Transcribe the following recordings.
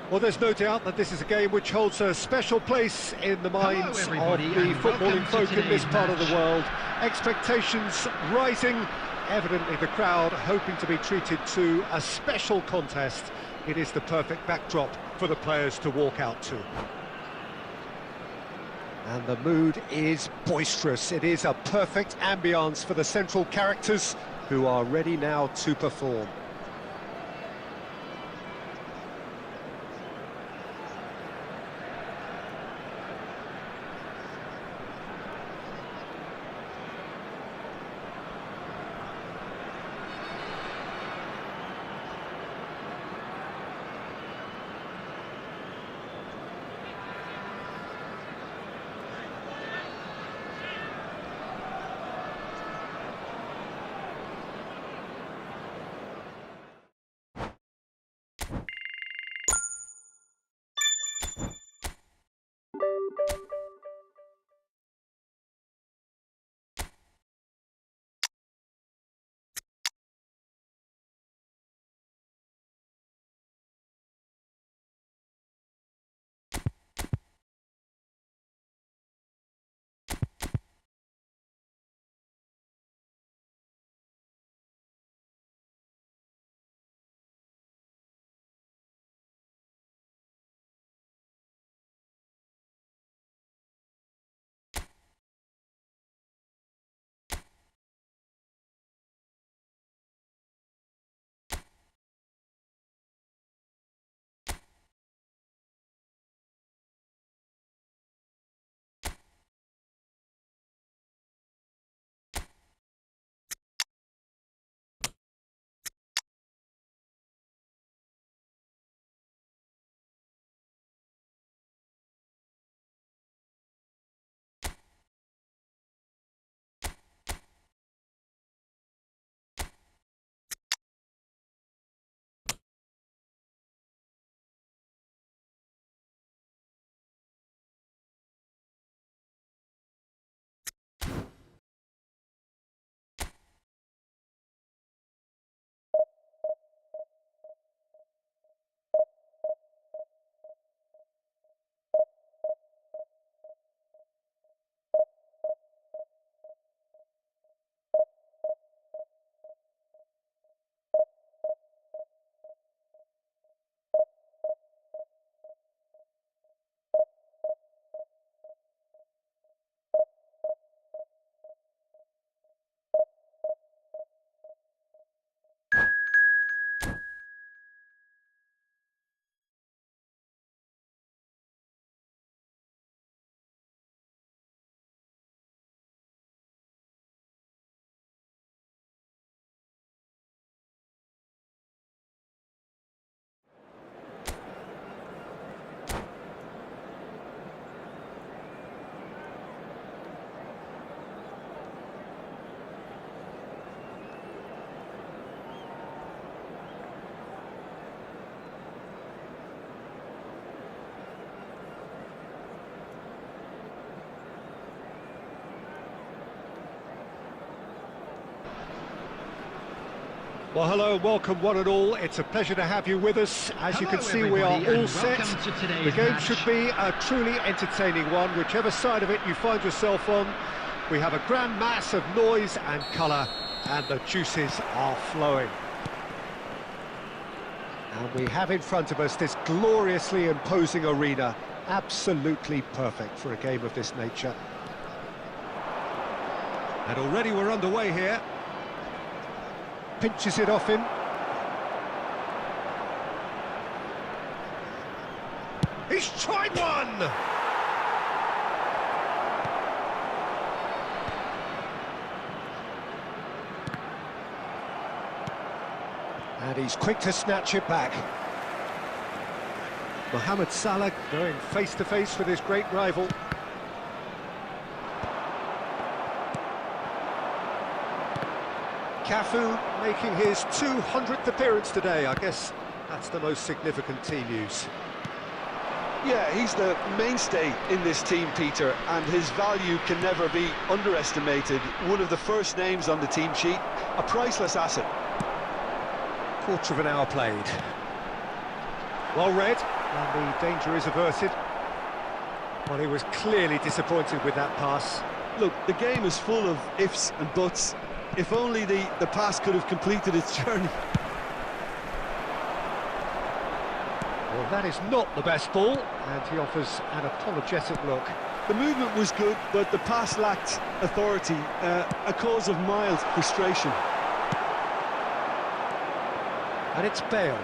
Well, there's no doubt that this is a game which holds a special place in the minds of the footballing folk in this part of the world. Expectations rising, evidently the crowd hoping to be treated to a special contest. It is the perfect backdrop for the players to walk out to. And the mood is boisterous. It is a perfect ambience for the central characters who are ready now to perform. Well, hello and welcome one and all. It's a pleasure to have you with us. As you can see, we are all set. The game should be a truly entertaining one, whichever side of it you find yourself on. We have a grand mass of noise and colour, and the juices are flowing. And we have in front of us this gloriously imposing arena, absolutely perfect for a game of this nature. And already we're underway here. Pinches it off him. He's tried one! And he's quick to snatch it back. Mohamed Salah going face-to-face with his great rival. Cafu making his 200th appearance today. I guess that's the most significant team news. Yeah, he's the mainstay in this team, Peter, and his value can never be underestimated. One of the first names on the team sheet, a priceless asset. Quarter of an hour played. Well read. And the danger is averted. Well, he was clearly disappointed with that pass. Look, the game is full of ifs and buts. If only the pass could have completed its journey. Well, that is not the best ball, and he offers an apologetic look. The movement was good, but the pass lacked authority, a cause of mild frustration. And it's Bale.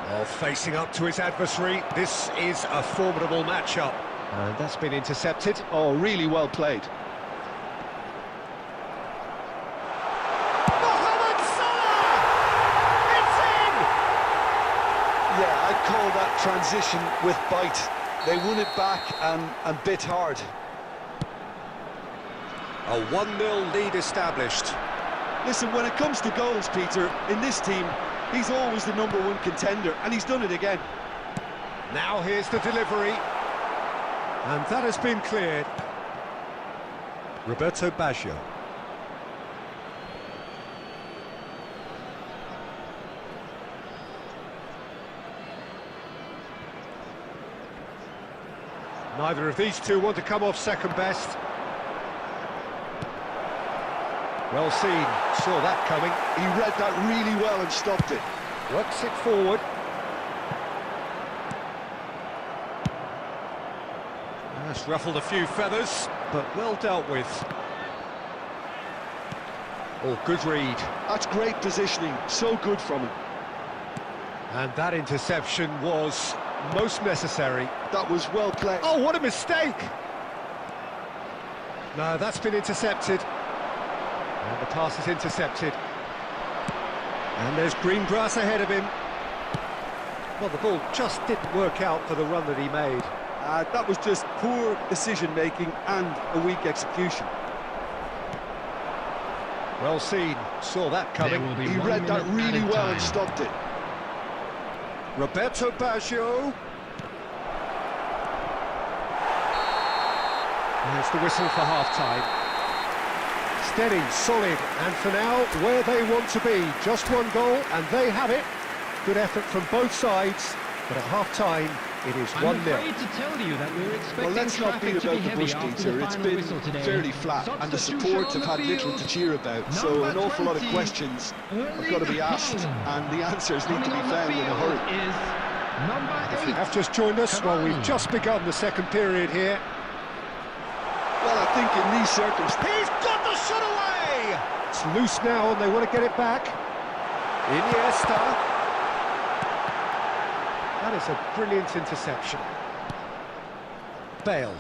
Oh, facing up to his adversary, this is a formidable matchup. And that's been intercepted. Oh, really well played. Mohamed Salah! It's in! Yeah, I'd call that transition with bite. They won it back and bit hard. A 1-0 lead established. Listen, when it comes to goals, Peter, in this team, he's always the #1 contender, and he's done it again. Now here's the delivery. And that has been cleared. Roberto Baggio. Neither of these two want to come off second best. Well seen, saw that coming. He read that really well and stopped it. Works it forward. That's ruffled a few feathers, but well dealt with. Oh, good read. That's great positioning, so good from him. And that interception was most necessary. That was well played. Oh, what a mistake! No, that's been intercepted. And the pass is intercepted. And there's green grass ahead of him. Well, the ball just didn't work out for the run that he made. That was just poor decision-making and a weak execution. Well seen, saw that coming. He read that really well and stopped it. Roberto Baggio. There's the whistle for half-time. Steady, solid, and for now, where they want to be. Just one goal, and they have it. Good effort from both sides, but at half-time, it is 1-0. I'm afraid to tell you that we're expecting Well, let's not beat about the bush, Peter. It's been fairly flat, and the support have had little to cheer about, so an awful lot of questions have got to be asked, and the answers need to be found in a hurry. If you have just joined us, well, we've just begun the second period here. Well, I think in these circumstances... He's got the shot away! It's loose now, and they want to get it back. Iniesta. That is a brilliant interception. Bale.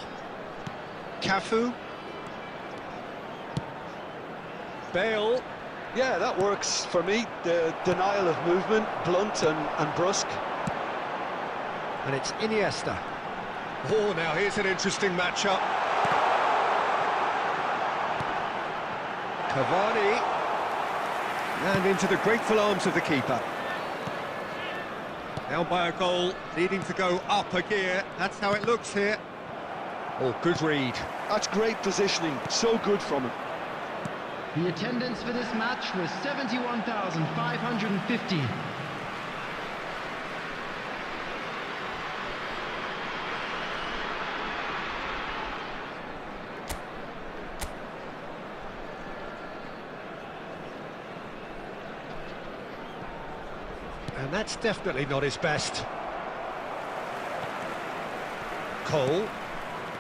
Cafu. Bale. Yeah, that works for me. The denial of movement, blunt and brusque. And it's Iniesta. Oh, now here's an interesting matchup. Cavani. And into the grateful arms of the keeper. Now by a goal, needing to go up a gear. That's how it looks here. Oh, good read. That's great positioning. So good from him. The attendance for this match was 71,550. And that's definitely not his best. Cole.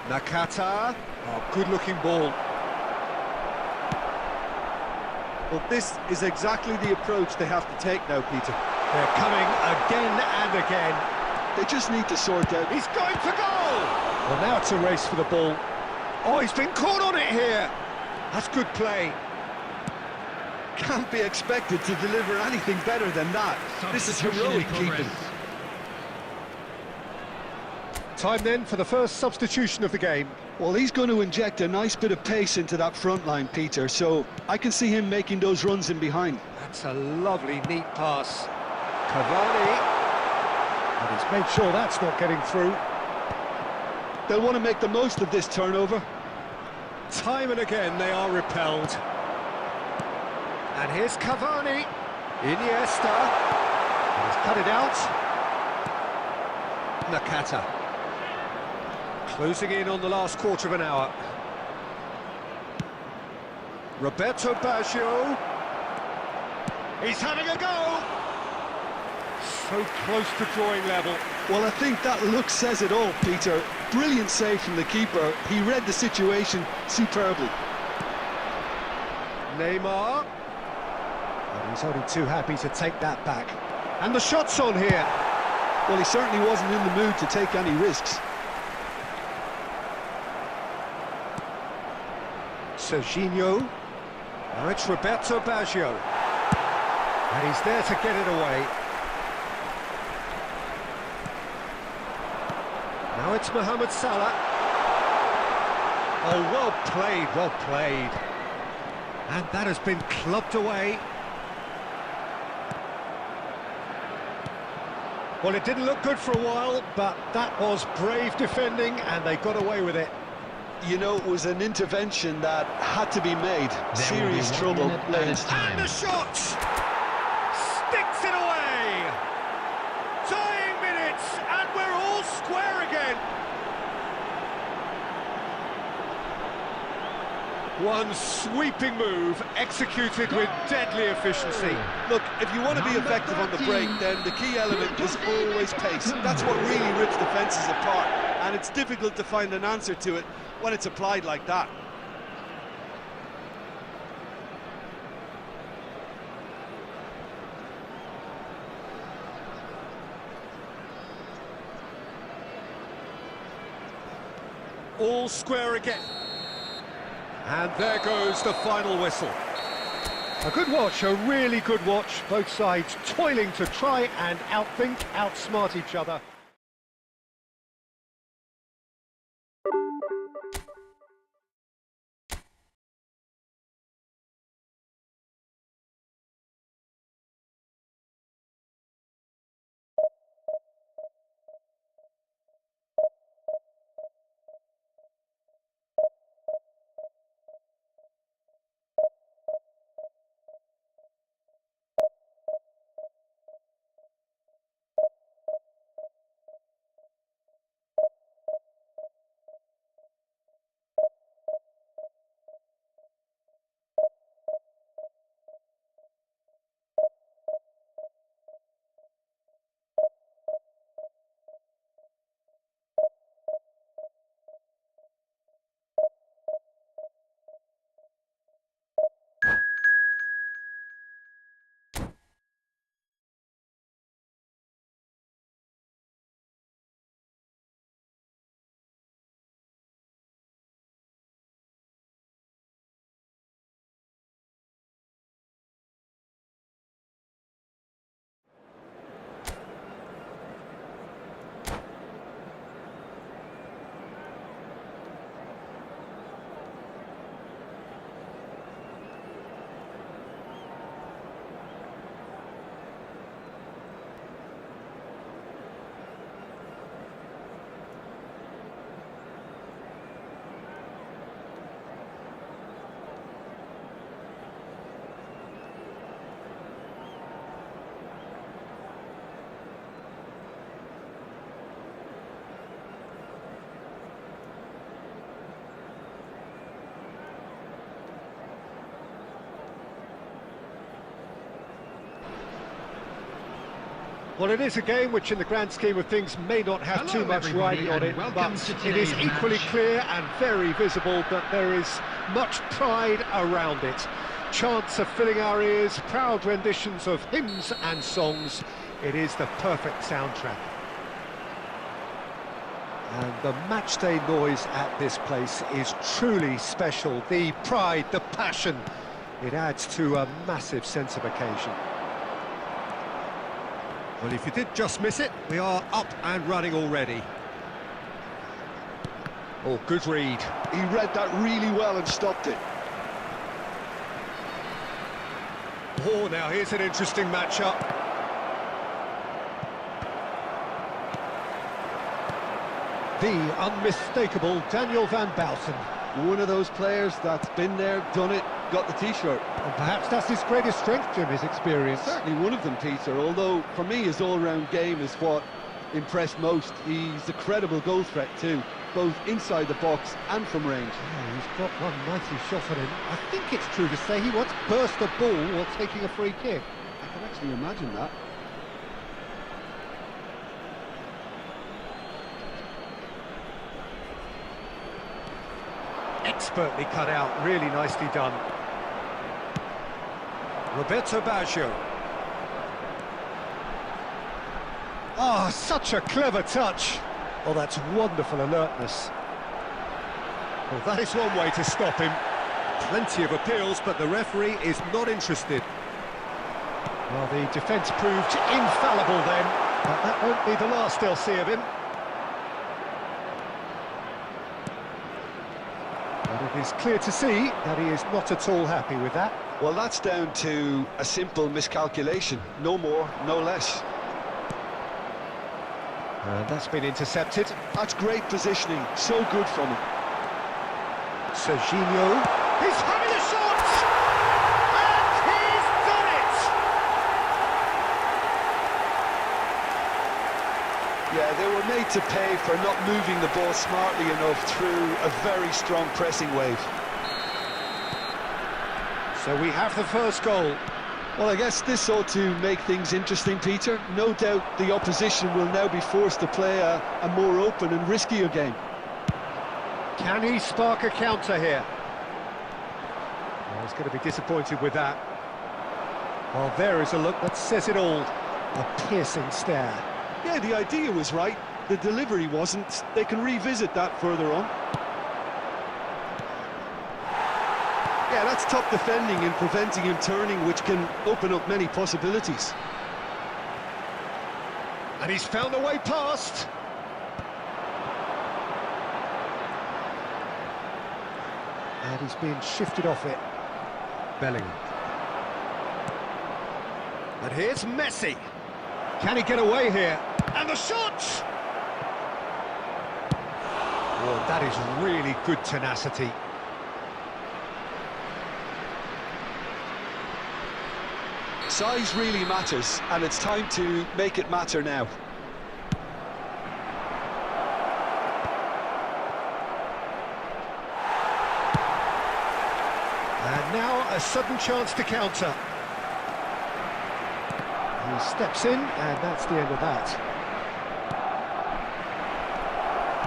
Nakata. Oh, good-looking ball. Well, this is exactly the approach they have to take now, Peter. They're coming again and again. They just need to sort out... He's going for goal! Well, now it's a race for the ball. Oh, he's been caught on it here. That's good play. Can't be expected to deliver anything better than that. This is heroic keeping. Time then for the first substitution of the game. Well, he's going to inject a nice bit of pace into that front line, Peter, so I can see him making those runs in behind. That's a lovely, neat pass. Cavani. And he's made sure that's not getting through. They'll want to make the most of this turnover. Time and again they are repelled. And here's Cavani. Iniesta. And he's cut it out. Nakata. Closing in on the last quarter of an hour. Roberto Baggio. He's having a go! So close to drawing level. Well, I think that look says it all, Peter. Brilliant save from the keeper. He read the situation superbly. Neymar. And he's only too happy to take that back. And the shot's on here. Well, he certainly wasn't in the mood to take any risks. Serginho. Now it's Roberto Baggio. And he's there to get it away. Now it's Mohamed Salah. Oh, well played, well played. And that has been clubbed away. Well, it didn't look good for a while, but that was brave defending, and they got away with it. You know, it was an intervention that had to be made. Serious trouble lay in. And the shot! Sticks it away! Dying minutes, and we're all square again. One sweeping move, executed with deadly efficiency. Look, if you want to be effective on the break, then the key element is always pace. That's what really rips defences apart, and it's difficult to find an answer to it when it's applied like that. All square again. And there goes the final whistle. A good watch, a really good watch. Both sides toiling to try and outthink, outsmart each other. Well, it is a game which, in the grand scheme of things, may not have too much riding on it, but it is equally clear and very visible that there is much pride around it. Chants are filling our ears, proud renditions of hymns and songs. It is the perfect soundtrack. And the matchday noise at this place is truly special. The pride, the passion, it adds to a massive sense of occasion. Well, if you did just miss it, we are up and running already. Oh, good read. He read that really well and stopped it. Oh, now here's an interesting matchup. The unmistakable Daniel van Bouten. One of those players that's been there, done it, got the T-shirt. And perhaps that's his greatest strength, Jim, his experience. Certainly one of them, Peter, although for me his all-round game is what impressed most. He's a credible goal threat too, both inside the box and from range. Yeah, he's got one mighty shot on him. I think it's true to say he once burst a ball while taking a free kick. I can actually imagine that. Expertly cut out, really nicely done. Roberto Baggio. Oh, such a clever touch. Oh, that's wonderful alertness. Well, that is one way to stop him. Plenty of appeals, but the referee is not interested. Well, the defence proved infallible then, but that won't be the last they'll see of him. But it is clear to see that he is not at all happy with that. Well, that's down to a simple miscalculation. No more, no less. And that's been intercepted. That's great positioning, so good from him. Serginho, he's having a shot! And he's done it! Yeah, they were made to pay for not moving the ball smartly enough through a very strong pressing wave. So we have the first goal. Well, I guess this ought to make things interesting, Peter. No doubt the opposition will now be forced to play a more open and riskier game. Can he spark a counter here? Well, he's going to be disappointed with that. Well, there is a look that says it all. A piercing stare. Yeah, the idea was right. The delivery wasn't. They can revisit that further on. Yeah, that's top defending and preventing him turning, which can open up many possibilities. And he's found a way past. And he's being shifted off it. Bellingham. And here's Messi. Can he get away here? And the shot! Oh, that is really good tenacity. Size really matters, and it's time to make it matter now. And now a sudden chance to counter. He steps in, and that's the end of that.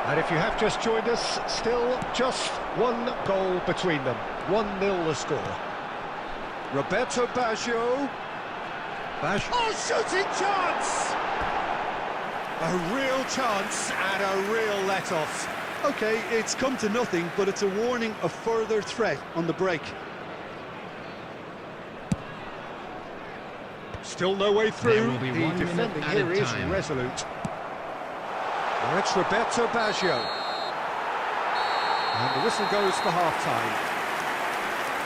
And if you have just joined us, still just one goal between them. 1-0 the score. Roberto Baggio. Oh, shooting chance! A real chance and a real let-off. Okay, it's come to nothing, but it's a warning of further threat on the break. Still no way through. The defending here is resolute. Now it's Roberto Baggio. And the whistle goes for half-time.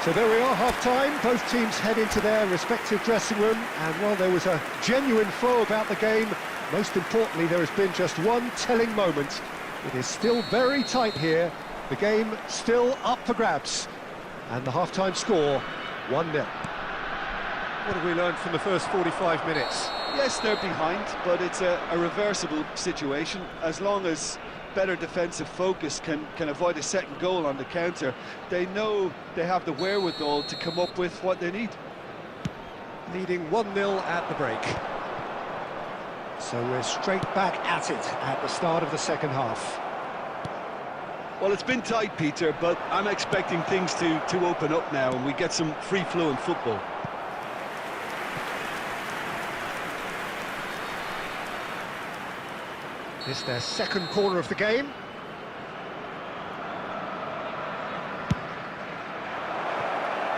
So there we are, half-time. Both teams head into their respective dressing room, and while there was a genuine flow about the game, most importantly there has been just one telling moment. It is still very tight here, the game still up for grabs, and the half-time score 1-0. What have we learned from the first 45 minutes? Yes, they're behind, but it's a reversible situation. As long as better defensive focus can avoid a second goal on the counter, they know they have the wherewithal to come up with what they need. Leading 1-0 at the break. So we're straight back at it at the start of the second half. Well, it's been tight, Peter, but I'm expecting things to open up now and we get some free-flowing football. This is their second corner of the game.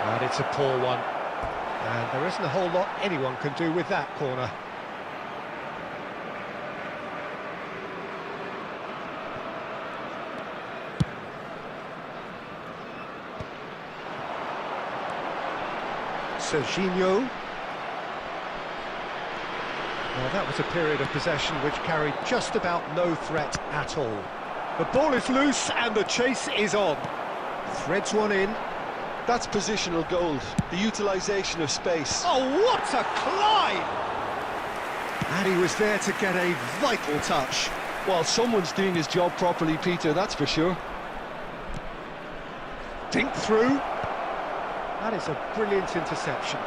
And it's a poor one. And there isn't a whole lot anyone can do with that corner. Serginho. Well, that was a period of possession which carried just about no threat at all. The ball is loose and the chase is on. Threads one in. That's positional gold, the utilisation of space. Oh, what a climb! And he was there to get a vital touch. Well, someone's doing his job properly, Peter, that's for sure. Dink through. That is a brilliant interception.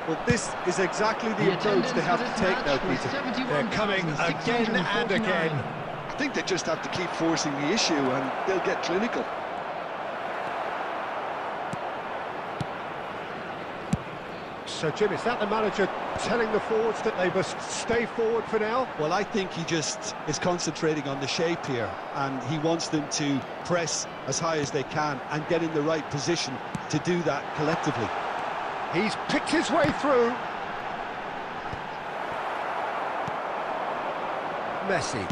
Well, this is exactly the approach they have to take now, Peter. They're coming again and again. I think they just have to keep forcing the issue and they'll get clinical. So, Jim, is that the manager telling the forwards that they must stay forward for now? Well, I think he just is concentrating on the shape here, and he wants them to press as high as they can and get in the right position to do that collectively. He's picked his way through. Messi.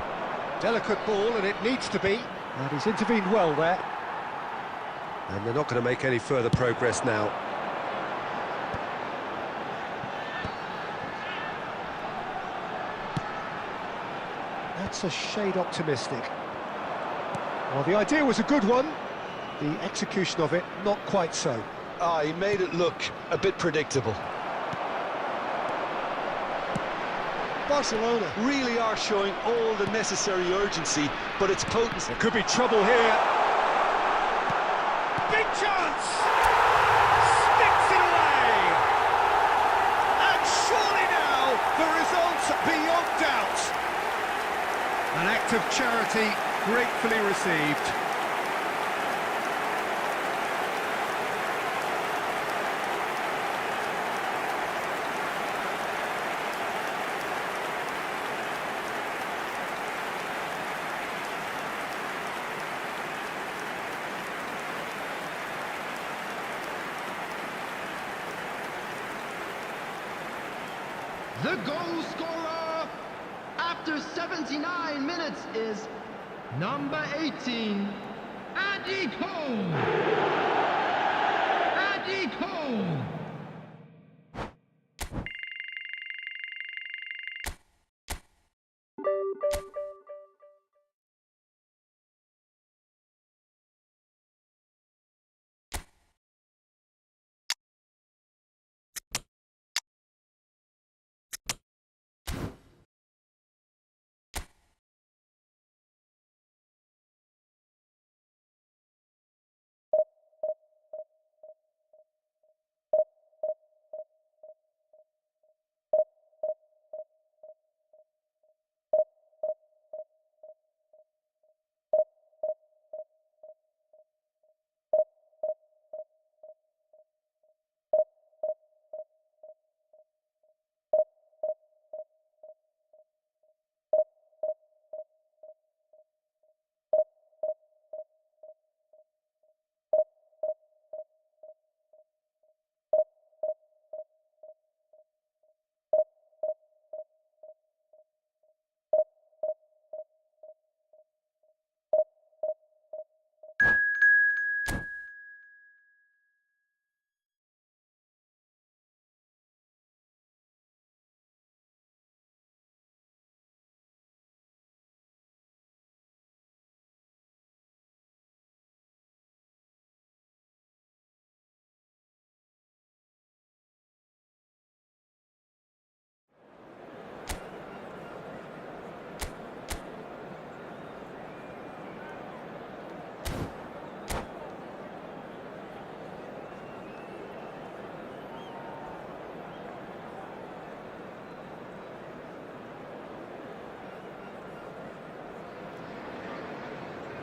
Delicate ball, and it needs to be. And he's intervened well there. And they're not going to make any further progress now. That's a shade optimistic. Well, the idea was a good one. The execution of it, not quite so. He made it look a bit predictable. Barcelona really are showing all the necessary urgency, but it's potency. There could be trouble here. Big chance! Sticks it away! And surely now, the result's beyond doubt. An act of charity gratefully received. The goal scorer after 79 minutes is number 18, Andy Cole. Andy Cole.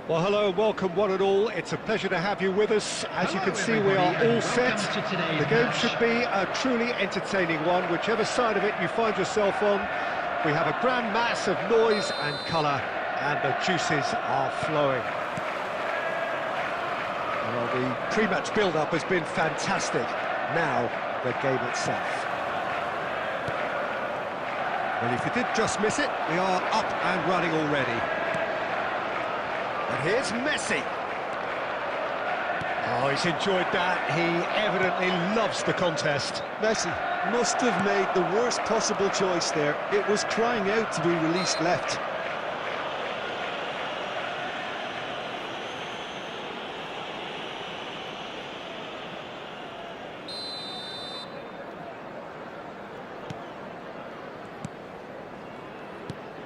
Well, hello and welcome one and all. It's a pleasure to have you with us. As you can see, we are all set. The game should be a truly entertaining one, whichever side of it you find yourself on. We have a grand mass of noise and colour, and the juices are flowing. Well, the pre-match build-up has been fantastic. Now, the game itself. Well, if you did just miss it, we are up and running already. And here's Messi. Oh, he's enjoyed that. He evidently loves the contest. Messi must have made the worst possible choice there. It was crying out to be released left.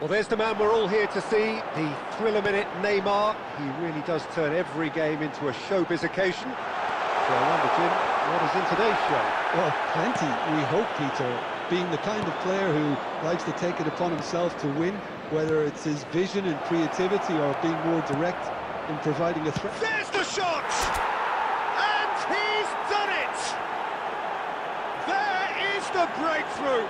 Well, there's the man we're all here to see, the thriller-minute Neymar. He really does turn every game into a showbiz occasion. So I wonder, Jim, what is in today's show? Well, plenty, we hope, Peter. Being the kind of player who likes to take it upon himself to win, whether it's his vision and creativity or being more direct in providing a threat. There's the shot! And he's done it! There is the breakthrough!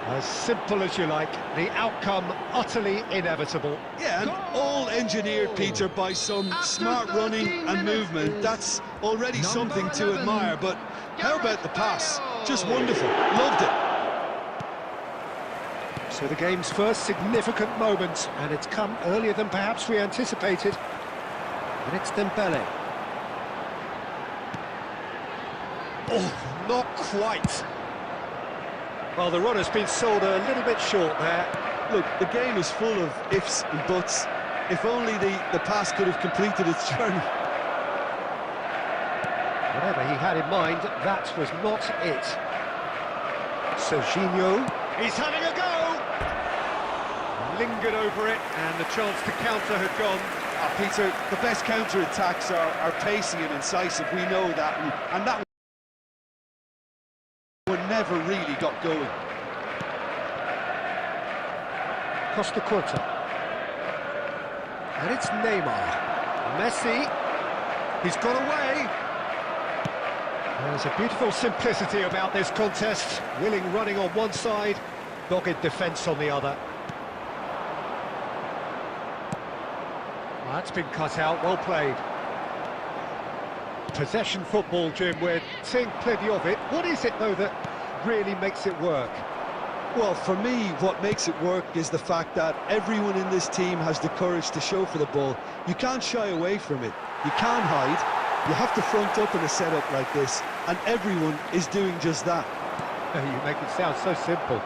As simple as you like, the outcome utterly inevitable. Yeah, and all engineered, Peter, by some smart running and movement. That's already something to admire, but how about the pass? Just wonderful. Loved it. So the game's first significant moment, and it's come earlier than perhaps we anticipated. And it's Dembele. Oh, not quite. Well, the run has been sold a little bit short there. Look, the game is full of ifs and buts. If only the pass could have completed its journey. Whatever he had in mind, that was not it. Serginho, he's having a go! Lingered over it, and the chance to counter had gone. Peter, the best counter-attacks are pacey and incisive, we know that, and that one never really got going. Costa Curta. And it's Neymar. Messi. He's got away. There's a beautiful simplicity about this contest. Willing running on one side, dogged defence on the other. That's been cut out, well played. Possession football, Jim, we're seeing plenty of it. What is it, though, that really makes it work? Well, for me, what makes it work is the fact that everyone in this team has the courage to show for the ball. You can't shy away from it. You can't hide. You have to front up in a setup like this, and everyone is doing just that. You make it sound so simple.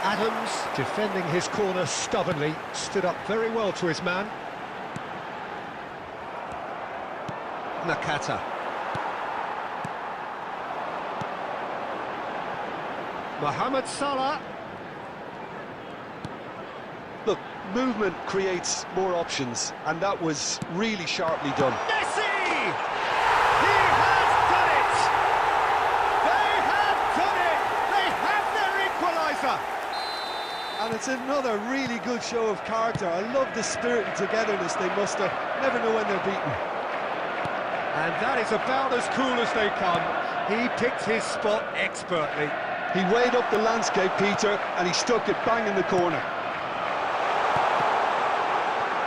Adams, defending his corner stubbornly, stood up very well to his man. Nakata. Mohamed Salah. Look, movement creates more options, and that was really sharply done. Messi! He has done it! They have done it! They have their equaliser! And it's another really good show of character. I love the spirit and togetherness they muster. Never know when they're beaten. And that is about as cool as they come. He picked his spot expertly. He weighed up the landscape, Peter, and he stuck it bang in the corner.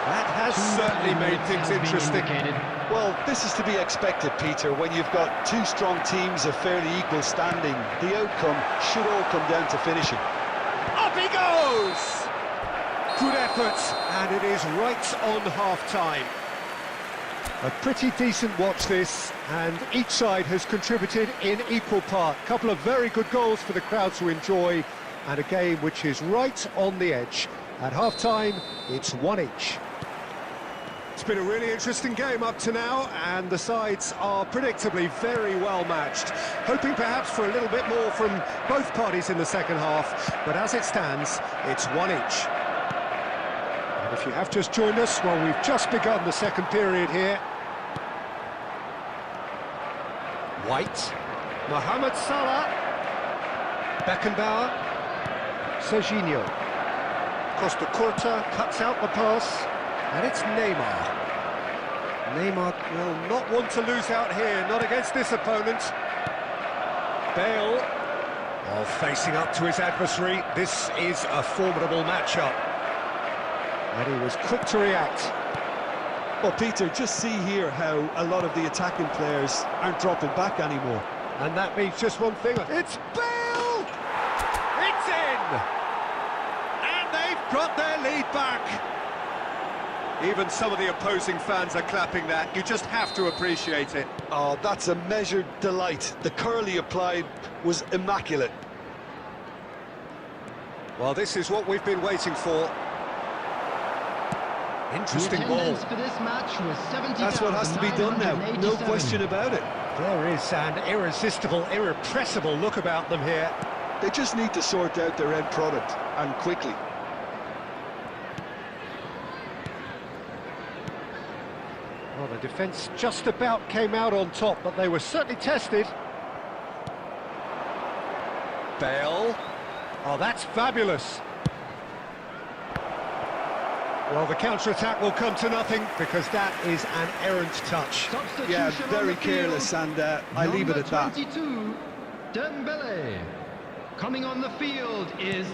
That has certainly made things interesting. Well, this is to be expected, Peter, when you've got two strong teams of fairly equal standing. The outcome should all come down to finishing. Up he goes! Good effort, and it is right on half-time. A pretty decent watch this, and each side has contributed in equal part. A couple of very good goals for the crowd to enjoy, and a game which is right on the edge. At half-time, it's one each. It's been a really interesting game up to now, and the sides are predictably very well matched. Hoping perhaps for a little bit more from both parties in the second half, but as it stands, it's one each. And if you have just joined us, well, we've just begun the second period here. White, Mohamed Salah, Beckenbauer, Serginho. Costa Curta cuts out the pass, and it's Neymar. Neymar will not want to lose out here, not against this opponent. Bale, facing up to his adversary. This is a formidable matchup. And he was quick to react. Well, Peter, just see here how a lot of the attacking players aren't dropping back anymore. And that means just one thing. It's Bale! It's in! And they've got their lead back. Even some of the opposing fans are clapping that. You just have to appreciate it. Oh, that's a measured delight. The curl he applied was immaculate. Well, this is what we've been waiting for. Interesting The ball. attendance for this match was 70,987. That's what has to be done now, no question about it. There is an irresistible, irrepressible look about them here. They just need to sort out their end product, and quickly. Well, the defence just about came out on top, but they were certainly tested. Bale. Oh, that's fabulous. Well, the counter-attack will come to nothing because that is an errant touch. Yeah, very careless, and I leave it at that. 22, Dembele. Coming on the field is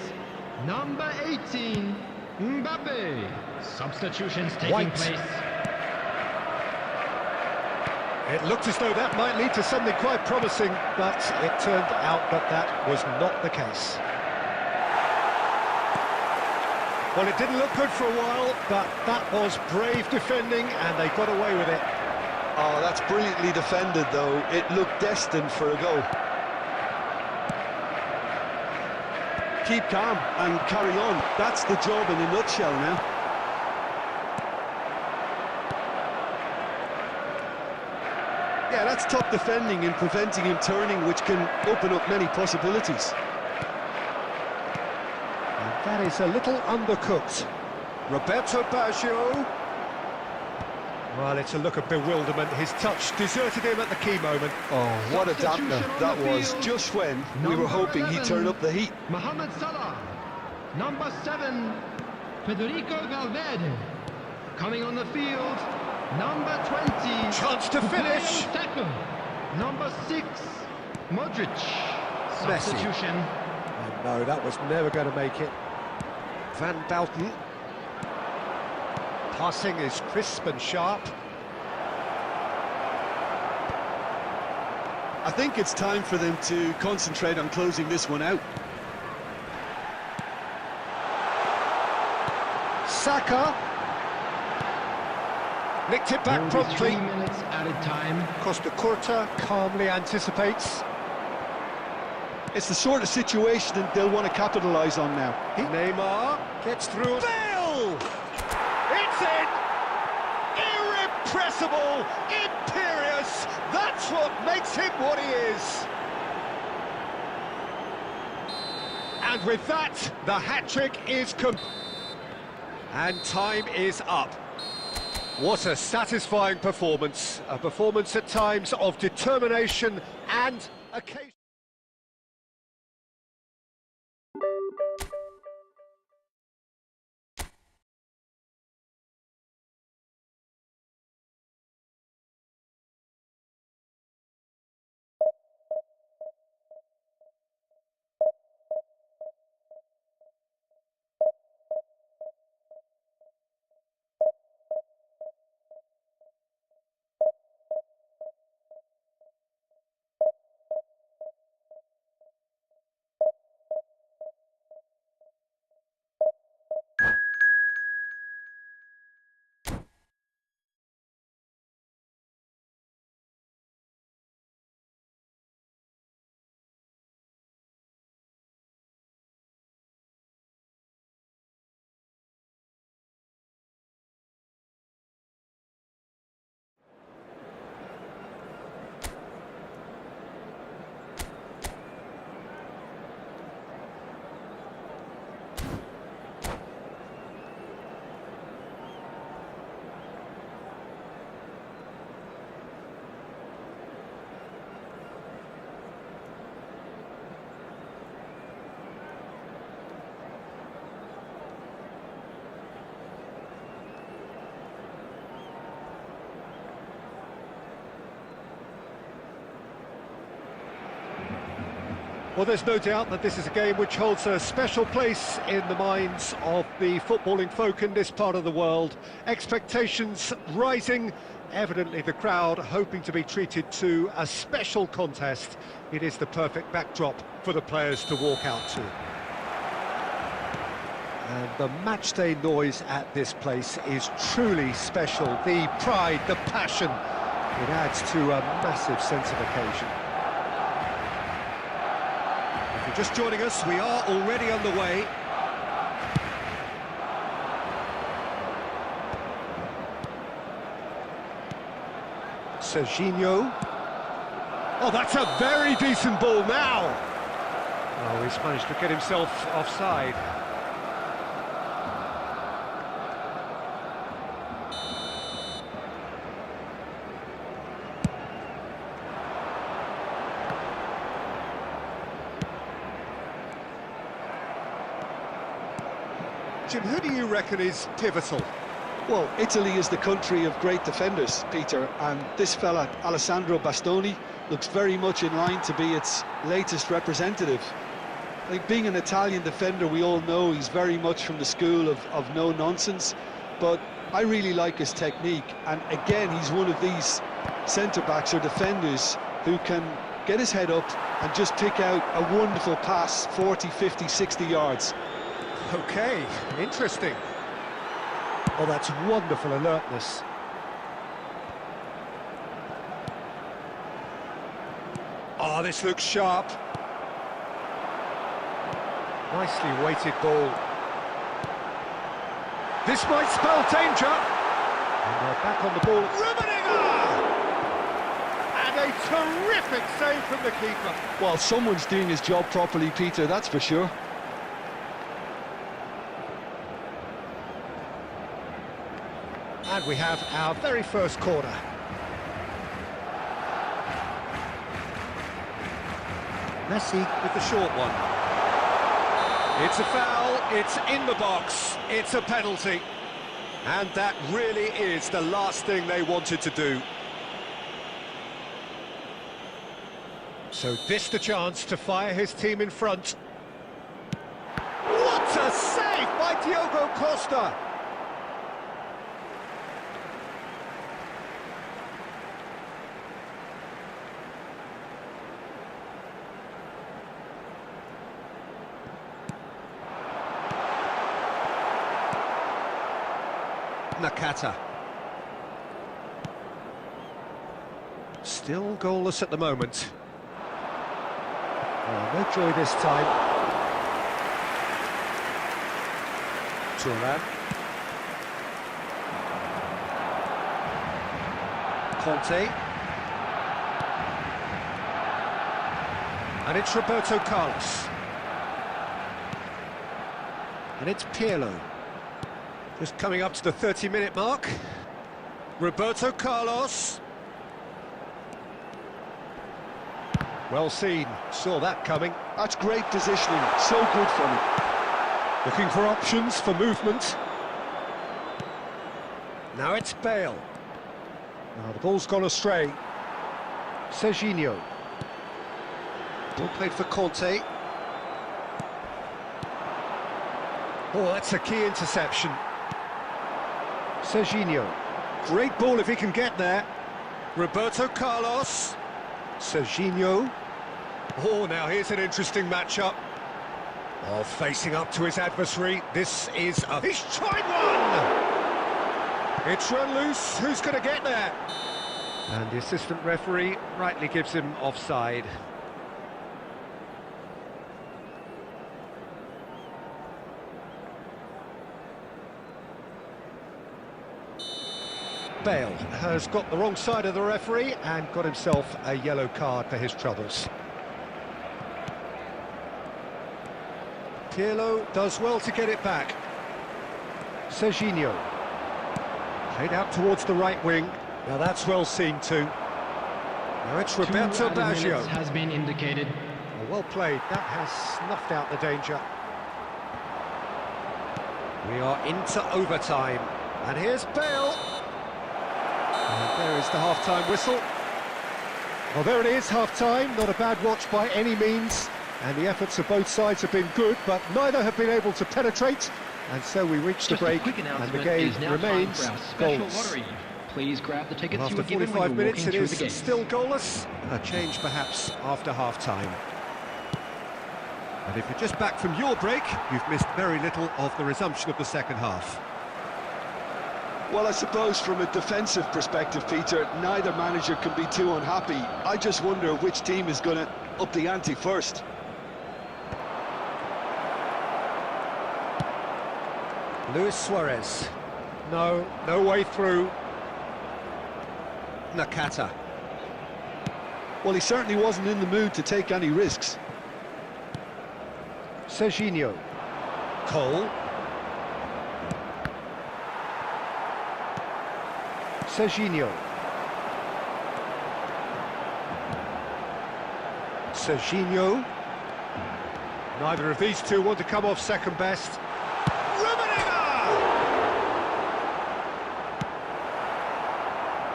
number 18, Mbappe. Substitutions taking White. place. It looked as though that might lead to something quite promising, but it turned out that that was not the case. Well, it didn't look good for a while, but that was brave defending, and they got away with it. Oh, that's brilliantly defended, though. It looked destined for a goal. Keep calm and carry on. That's the job in a nutshell now. Yeah, that's top defending and preventing him turning, which can open up many possibilities. And that is a little undercooked. Roberto Baggio. Well, it's a look of bewilderment. His touch deserted him at the key moment. Oh, what a dampener that was, just when we were hoping he'd turn up the heat. Mohamed Salah. Number 7, Federico Valverde. Coming on the field, number 20. Chance to finish. Tackle. Number 6, Modric. Messi. Substitution. Oh, no, that was never going to make it. Van Bauten. Passing is crisp and sharp. I think it's time for them to concentrate on closing this one out. Saka. Nicked it back Only promptly. 3 minutes added time. Costa Curta calmly anticipates. It's the sort of situation that they'll want to capitalise on now. Neymar gets through. Bale! It's in! Irrepressible! Imperious! That's what makes him what he is! And with that, the hat-trick is and time is up. What a satisfying performance. A performance at times of determination and occasion. Well, there's no doubt that this is a game which holds a special place in the minds of the footballing folk in this part of the world. Expectations rising, evidently the crowd hoping to be treated to a special contest. It is the perfect backdrop for the players to walk out to. And the matchday noise at this place is truly special. The pride, the passion, it adds to a massive sense of occasion. If you're just joining us, we are already underway. Serginho. Oh, that's a very decent ball now. Oh, he's managed to get himself offside. Jim, who do you reckon is pivotal? Well, Italy is the country of great defenders, Peter, and this fella, Alessandro Bastoni, looks very much in line to be its latest representative. I think being an Italian defender, we all know he's very much from the school of no-nonsense, but I really like his technique, and again, he's one of these centre-backs or defenders who can get his head up and just pick out a wonderful pass, 40, 50, 60 yards. Okay, interesting. Oh, that's wonderful alertness. Oh, this looks sharp. Nicely weighted ball. This might spell danger. And they're back on the ball. Rummenigge! And a terrific save from the keeper. Well, someone's doing his job properly, Peter, that's for sure. And we have our very first corner. Messi with the short one. It's a foul, it's in the box, it's a penalty. And that really is the last thing they wanted to do. So this the chance to fire his team in front. What a save by Diogo Costa! Nakata. Still goalless at the moment. Oh, no joy this time. Turan. Conte. And it's Roberto Carlos. And it's Pirlo. Just coming up to the 30-minute mark. Roberto Carlos. Well seen, saw that coming. That's great positioning, so good from him. Looking for options for movement. Now it's Bale. Now the ball's gone astray. Serginho. Ball played for Conte. Oh, that's a key interception. Serginho. Great ball if he can get there. Roberto Carlos. Serginho. Oh, now here's an interesting matchup. Oh, facing up to his adversary. This is a... He's tried one! It's run loose. Who's going to get there? And the assistant referee rightly gives him offside. Bale has got the wrong side of the referee and got himself a yellow card for his troubles. Pirlo does well to get it back. Serginho. Played out towards the right wing. Now that's well seen too. Now it's Roberto Baggio. Has been indicated. Oh, well played. That has snuffed out the danger. We are into overtime. And here's Bale. And there is the half-time whistle. Well, there it is, half-time. Not a bad watch by any means. And the efforts of both sides have been good, but neither have been able to penetrate. And so we reach the break, and the game remains goalless. Please grab the tickets. After 45 minutes, it is still goalless. A change, perhaps, after half-time. And if you're just back from your break, you've missed very little of the resumption of the second half. Well, I suppose from a defensive perspective, Peter, neither manager can be too unhappy. I just wonder which team is going to up the ante first. Luis Suarez. No way through. Nakata. Well, he certainly wasn't in the mood to take any risks. Serginho. Cole. Serginho. Serginho. Neither of these two want to come off second best.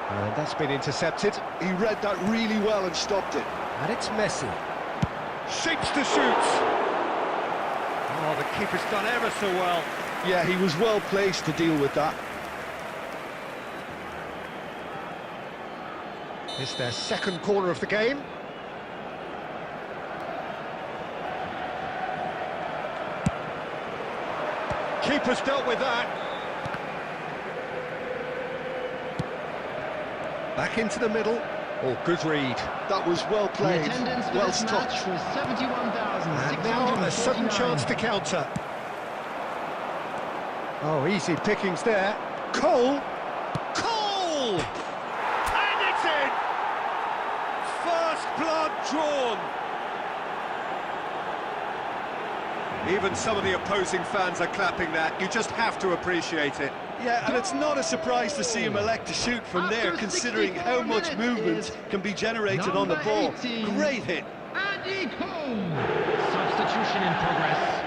And that's been intercepted. He read that really well and stopped it. And it's Messi. Shapes to shoot. Oh, the keeper's done ever so well. Yeah, he was well placed to deal with that. It's their second corner of the game. Keeper's dealt with that. Back into the middle. Oh, good read. That was well The played, attendance for well this stopped. match was 71,649. And now a sudden chance to counter. Oh, easy pickings there. Cole! Cole! And it's in! First blood drawn! Even some of the opposing fans are clapping that. You just have to appreciate it. Yeah, and it's not a surprise to see him elect to shoot from there, After considering 64 how much minutes movement is can be generated on the ball. number 18. Great hit. Andy Cole. Substitution in progress.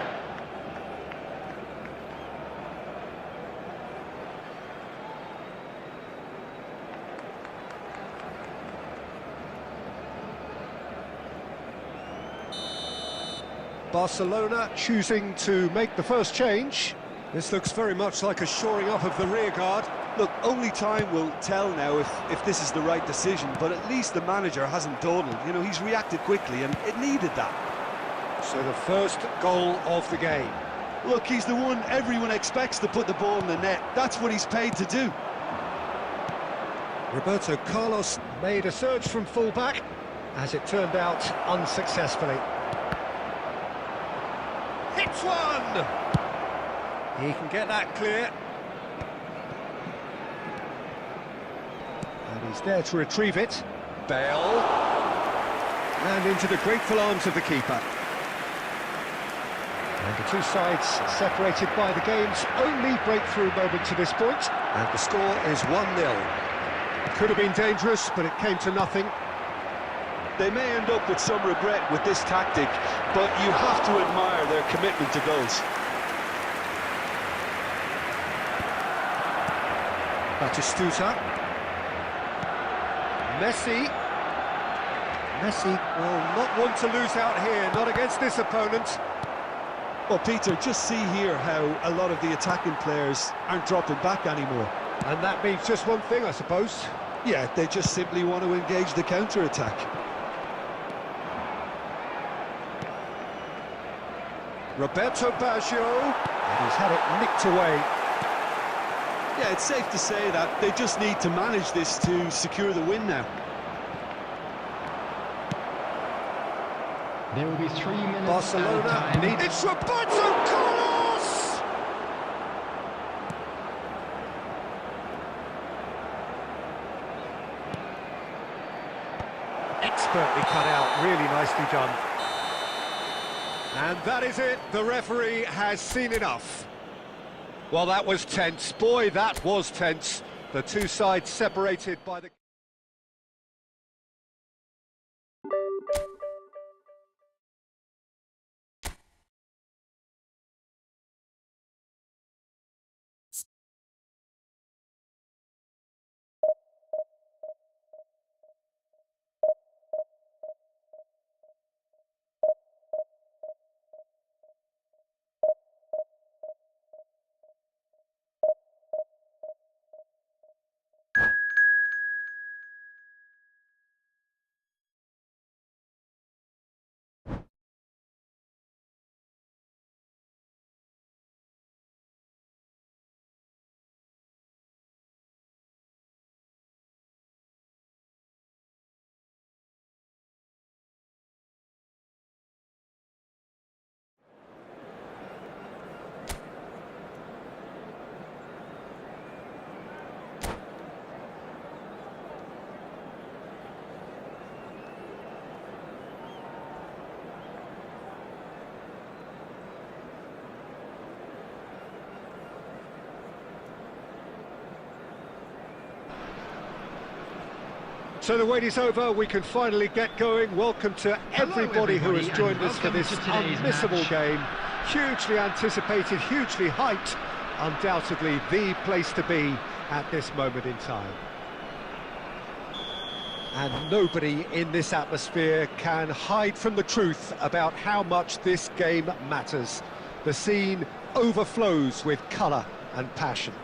Barcelona choosing to make the first change. This looks very much like a shoring up of the rear guard. Look, only time will tell now if this is the right decision, but at least the manager hasn't dawdled. You know, he's reacted quickly, and it needed that. So the first goal of the game. Look, he's the one everyone expects to put the ball in the net. That's what he's paid to do. Roberto Carlos made a surge from full-back, as it turned out unsuccessfully. Hits one! He can get that clear. And he's there to retrieve it. Bale. And into the grateful arms of the keeper. And the two sides separated by the game's only breakthrough moment to this point. And the score is 1-0. Could have been dangerous, but it came to nothing. They may end up with some regret with this tactic, but you have to admire their commitment to goals. Batistuta. Messi. Messi will not want to lose out here, not against this opponent. Well, Peter, just see here how a lot of the attacking players aren't dropping back anymore. And that means just one thing, I suppose. Yeah, they just simply want to engage the counter-attack. Roberto Baggio. And he's had it nicked away. Yeah, it's safe to say that they just need to manage this to secure the win now. There will be 3 minutes Barcelona out of time. It's Roberto Carlos! Expertly cut out, really nicely done. And that is it, the referee has seen enough. Well, that was tense. Boy, that was tense. The two sides separated by the... So the wait is over, we can finally get going. Welcome to everybody who has joined us for this unmissable game. Hugely anticipated, hugely hyped, undoubtedly the place to be at this moment in time. And nobody in this atmosphere can hide from the truth about how much this game matters. The scene overflows with colour and passion.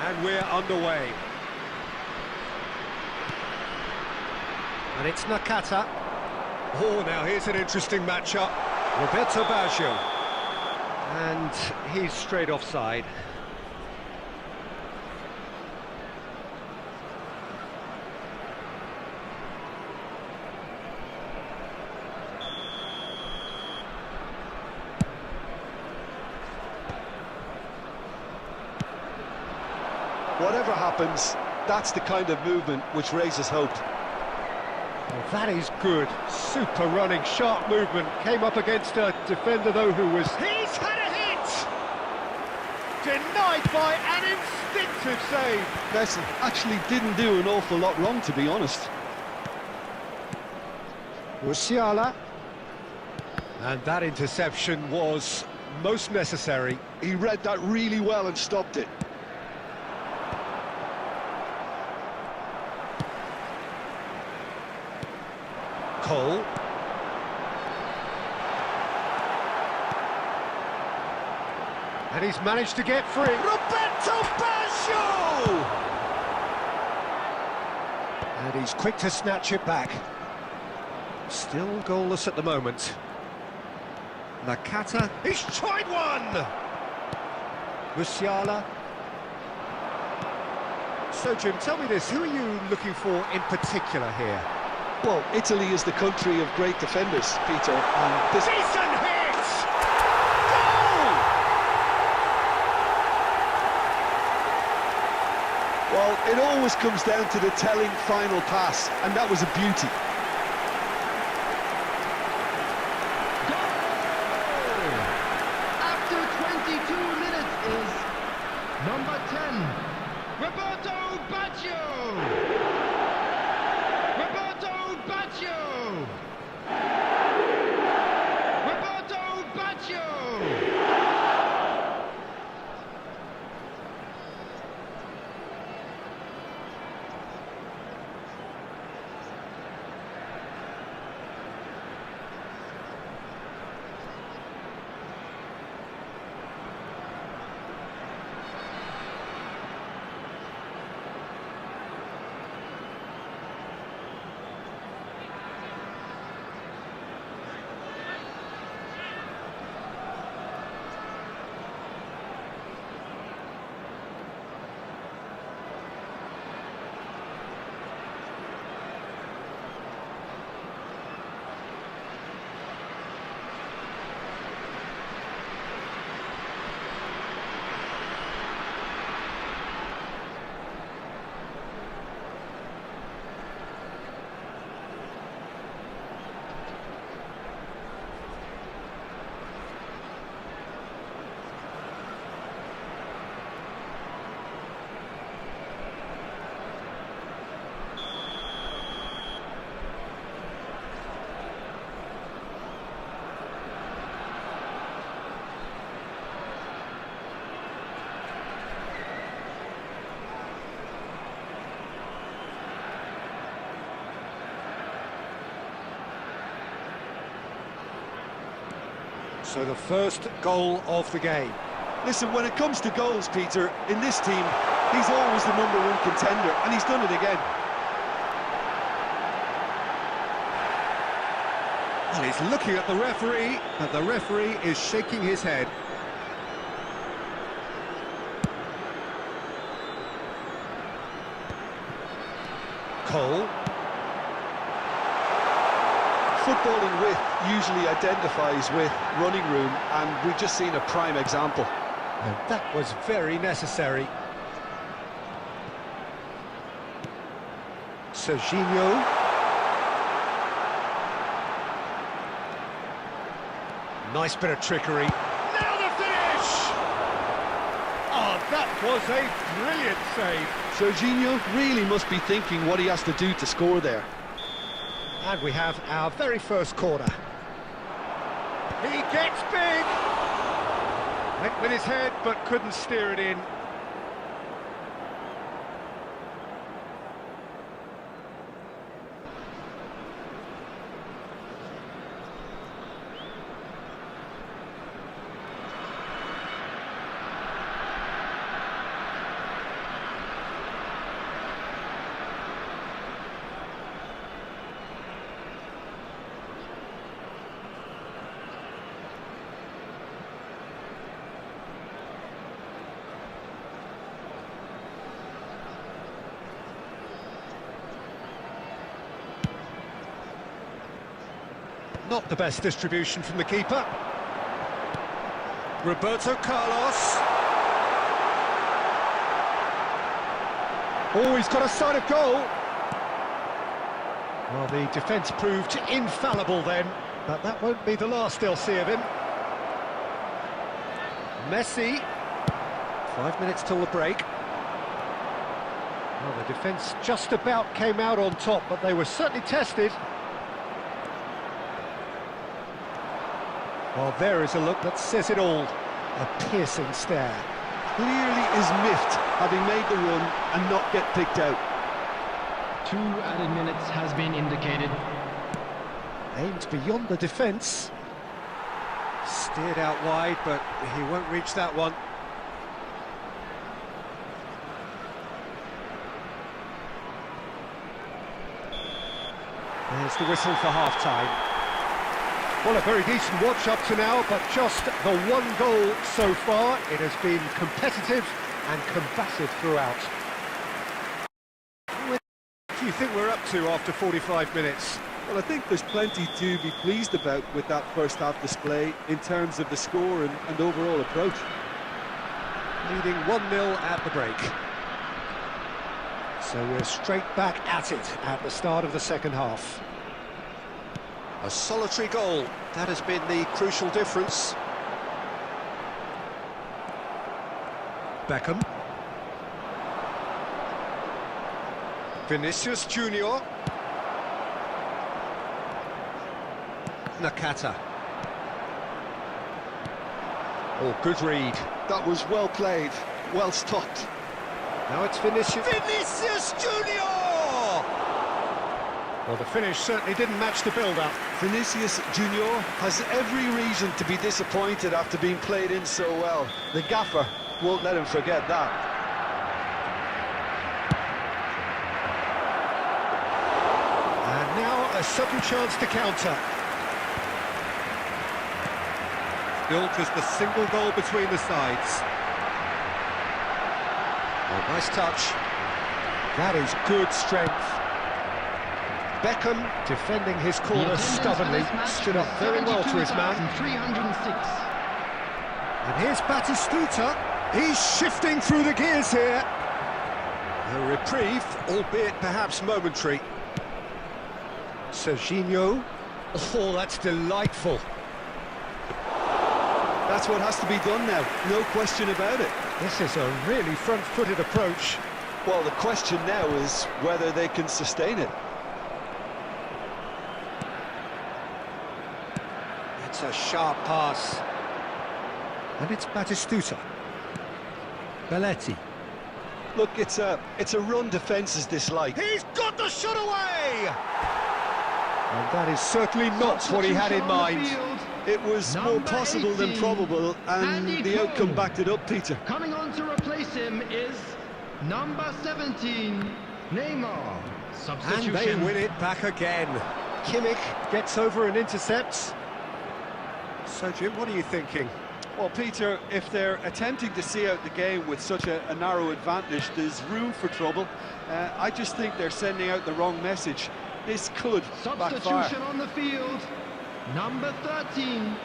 And we're underway. And it's Nakata. Oh, now here's an interesting matchup. Roberto Baggio. And he's straight offside. Whatever happens, that's the kind of movement which raises hope. Well, that is good. Super running, sharp movement. Came up against a defender, though, who was... He's had a hit! Denied by an instinctive save. Messi actually didn't do an awful lot wrong, to be honest. Musiala. And that interception was most necessary. He read that really well and stopped it. Cole. And he's managed to get free. Roberto Baggio! And he's quick to snatch it back. Still goalless at the moment. Nakata. He's tried one! Musiala. So, Jim, tell me this. Who are you looking for in particular here? Well, Italy is the country of great defenders, Peter, and this... Decent hit! Goal! Well, it always comes down to the telling final pass, and that was a beauty. Goal! After 22 minutes is number 10, Roberto Baggio! Roberto Baggio! So the first goal of the game. Listen, when it comes to goals, Peter, in this team, he's always the #1 contender, and he's done it again. Well, he's looking at the referee, but the referee is shaking his head. Cole. Footballing width usually identifies with running room, and we've just seen a prime example. And that was very necessary. Serginho. Nice bit of trickery. Now the finish! Oh, that was a brilliant save. Serginho really must be thinking what he has to do to score there. And we have our very first corner. He gets big! Went with his head, but couldn't steer it in. Not the best distribution from the keeper. Roberto Carlos. Oh, he's got a sight of goal. Well, the defence proved infallible then, but that won't be the last they'll see of him. Messi. 5 minutes till the break. Well, the defence just about came out on top, but they were certainly tested. Well, there is a look that says it all. A piercing stare. Clearly is miffed, having made the run and not get picked out. 2 added minutes has been indicated. Aimed beyond the defence. Steered out wide, but he won't reach that one. There's the whistle for half-time. Well, a very decent watch up to now, but just the one goal so far. It has been competitive and combative throughout. What do you think we're up to after 45 minutes? Well, I think there's plenty to be pleased about with that first half display in terms of the score and overall approach. Leading 1-0 at the break. So we're straight back at it at the start of the second half. A solitary goal, that has been the crucial difference. Beckham. Vinicius Junior. Nakata. Oh, good read. That was well played, well stopped. Now it's Vinicius. Vinicius Junior! Well, the finish certainly didn't match the build-up. Vinicius Junior has every reason to be disappointed after being played in so well. The gaffer won't let him forget that. And now a sudden chance to counter. Still just a single goal between the sides. Oh, nice touch. That is good strength. Beckham, defending his corner stubbornly, stood up very well to his man. 306. And here's Batistuta. He's shifting through the gears here. A reprieve, albeit perhaps momentary. Serginho. Oh, that's delightful. That's what has to be done now, no question about it. This is a really front-footed approach. Well, the question now is whether they can sustain it. It's a sharp pass. And it's Batistuta. Belletti. Look, it's a run defence's dislike. He's got the shot away! And that is certainly not what he had in mind. It was more possible than probable, and the outcome backed it up, Peter. Coming on to replace him is number 17, Neymar. And Substitution. they win it back again. Kimmich gets over and intercepts. So, Jim, what are you thinking? Well, Peter, if they're attempting to see out the game with such a narrow advantage, there's room for trouble. I just think they're sending out the wrong message. This could backfire. Substitution on the field. Number 13,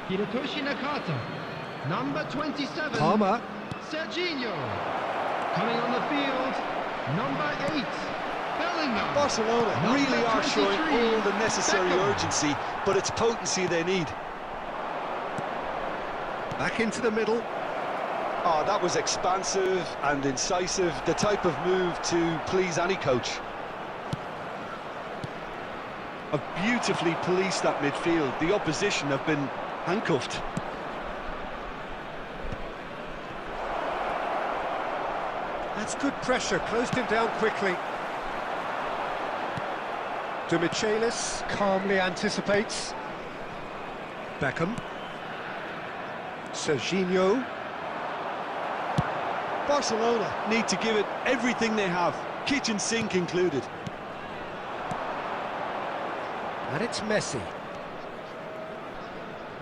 Hirotoshi Nakata. Number 27, Palmer. Serginho. Coming on the field, number 8, Bellingham. Barcelona Number really are showing 23, all the necessary Beckham. urgency, but it's potency they need. Back into the middle. Oh, that was expansive and incisive, the type of move to please any coach. Have beautifully policed that midfield. The opposition have been handcuffed. That's good pressure, closed him down quickly. De Michelis calmly anticipates. Beckham. Serginho. Barcelona need to give it everything they have, kitchen sink included. And it's Messi.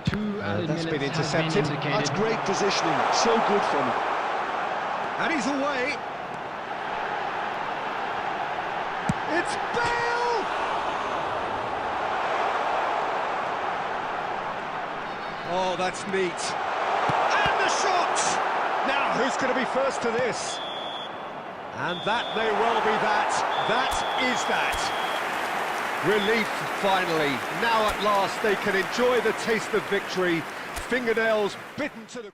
2 added that's minutes been has been intercepted. indicated. That's great positioning, so good from him. And he's away. It's Bale! Oh, that's neat. And the shot! Now, who's going to be first to this? And that may well be that. That is that. Relief, finally. Now at last they can enjoy the taste of victory. Fingernails bitten to the...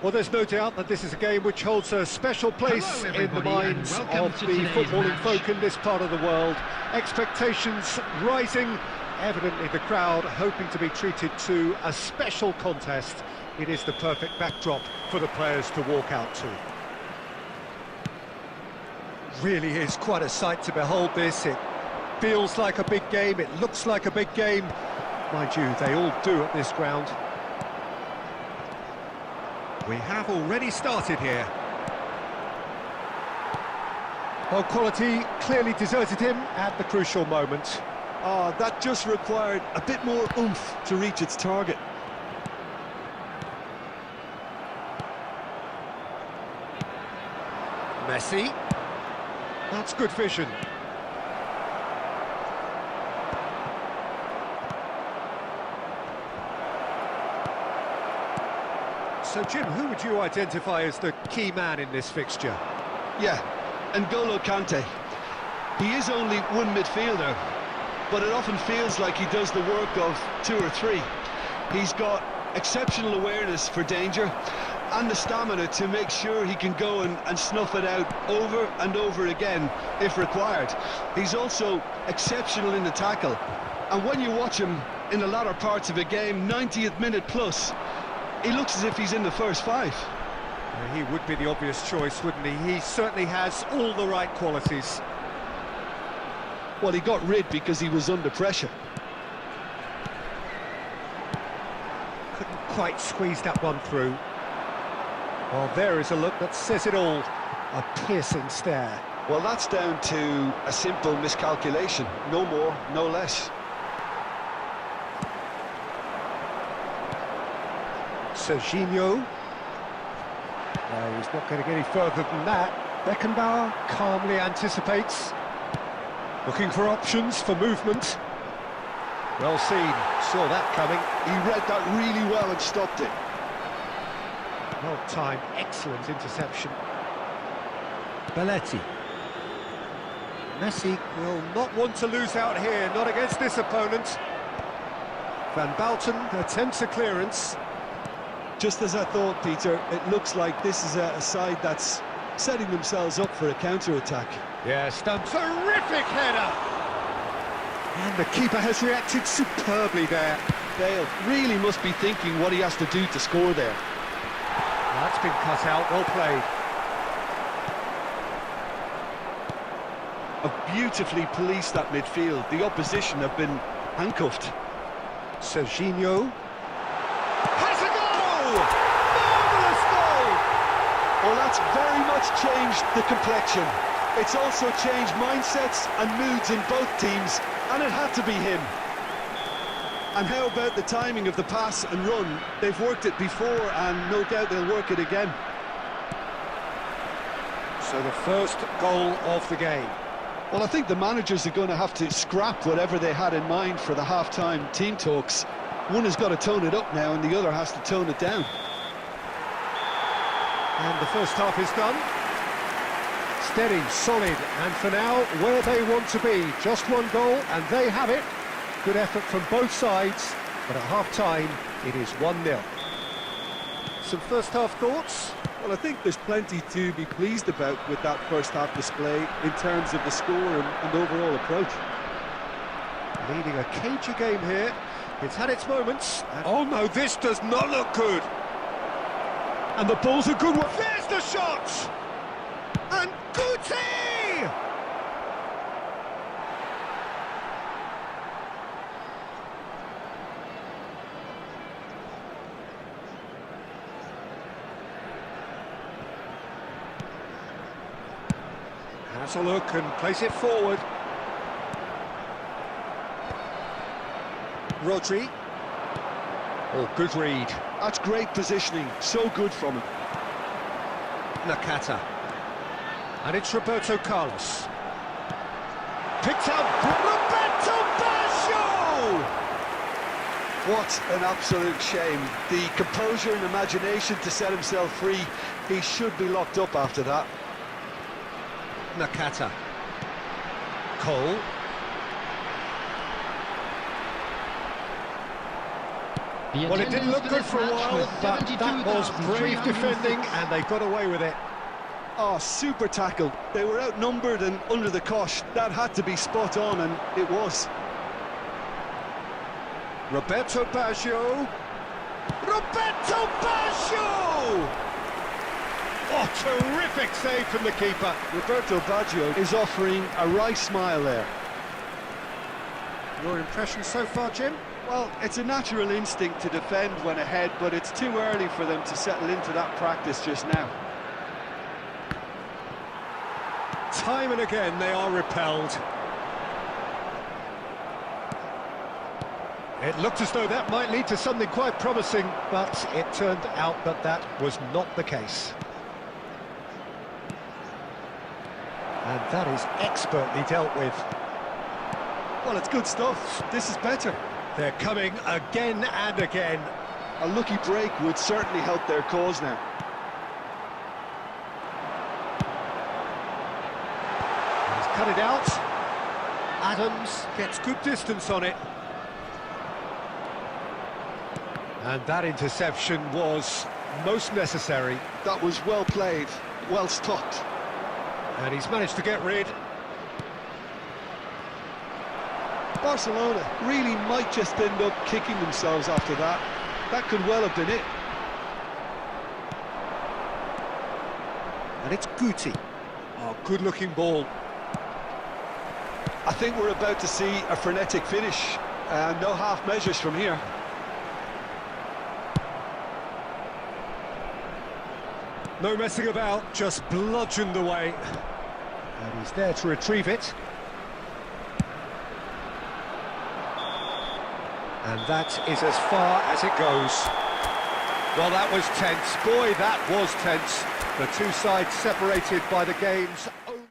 Well, there's no doubt that this is a game which holds a special place Hello, in the everybody, minds and welcome of to the today's footballing match. folk in this part of the world. Expectations rising, evidently the crowd hoping to be treated to a special contest. It is the perfect backdrop for the players to walk out to. Really is quite a sight to behold this. It feels like a big game, it looks like a big game. Mind you, they all do at this ground. We have already started here. Well, quality clearly deserted him at the crucial moment. Oh, that just required a bit more oomph to reach its target. Messi. That's good vision. So, Jim, who would you identify as the key man in this fixture? Yeah, N'Golo Kante. He is only one midfielder, but it often feels like he does the work of two or three. He's got exceptional awareness for danger, and the stamina to make sure he can go and snuff it out over and over again if required. He's also exceptional in the tackle, and when you watch him in the latter parts of a game, 90th minute plus, he looks as if he's in the first five. He would be the obvious choice, wouldn't he? He certainly has all the right qualities. Well, he got rid because he was under pressure. Couldn't quite squeeze that one through. Well, there is a look that says it all. A piercing stare. Well, that's down to a simple miscalculation. No more, no less. Serginho. No, he's not going to get any further than that. Beckenbauer calmly anticipates. Looking for options for movement. Well seen, saw that coming. He read that really well and stopped it. Well timed, excellent interception. Belletti. Messi will not want to lose out here, not against this opponent. Van Bouten attempts a clearance. Just as I thought, Peter, it looks like this is a side that's setting themselves up for a counter-attack. Yeah, terrific header! And the keeper has reacted superbly there. Bale really must be thinking what he has to do to score there. That's been cut out, well played. Have beautifully policed that midfield. The opposition have been handcuffed. Serginho. Has a goal! Marvellous goal! Well, that's very much changed the complexion. It's also changed mindsets and moods in both teams, and it had to be him. And how about the timing of the pass and run? They've worked it before, and no doubt they'll work it again. So the first goal of the game. Well, I think the managers are going to have to scrap whatever they had in mind for the half-time team talks. One has got to tone it up now, and the other has to tone it down. And the first half is done. Steady, solid, and for now, where they want to be. Just one goal, and they have it. Good effort from both sides, but at half-time, it is 1-0. Some first-half thoughts? Well, I think there's plenty to be pleased about with that first-half display in terms of the score and overall approach. Leading a cagey game here. It's had its moments. Oh no, this does not look good. And the ball's a good one. There's the shot! And Guti! Has a look and plays it forward. Rodri. Oh, good read. That's great positioning, so good from him. Nakata. And it's Roberto Carlos. Picked out Roberto Baggio! What an absolute shame. The composure and imagination to set himself free. He should be locked up after that. Nakata. Cole. Well, it didn't look good for a while, but that was brave defending, and they got away with it. Oh, super tackle. They were outnumbered and under the cosh. That had to be spot on, and it was. Roberto Baggio. Roberto Baggio! Oh, terrific save from the keeper. Roberto Baggio is offering a wry smile there. Your impression so far, Jim? Well, it's a natural instinct to defend when ahead, but it's too early for them to settle into that practice just now. Time and again they are repelled. It looked as though that might lead to something quite promising, but it turned out that that was not the case. And that is expertly dealt with. Well, it's good stuff. This is better. They're coming again and again. A lucky break would certainly help their cause now. He's cut it out. Adams gets good distance on it. And that interception was most necessary. That was well played, well stopped. And he's managed to get rid. Barcelona really might just end up kicking themselves after that. That could well have been it. And it's Guti. Oh, good-looking ball. I think we're about to see a frenetic finish. No half measures from here. No messing about, just bludgeoned away. And he's there to retrieve it. And that is as far as it goes. Well, that was tense. Boy, that was tense. The two sides separated by the game's own...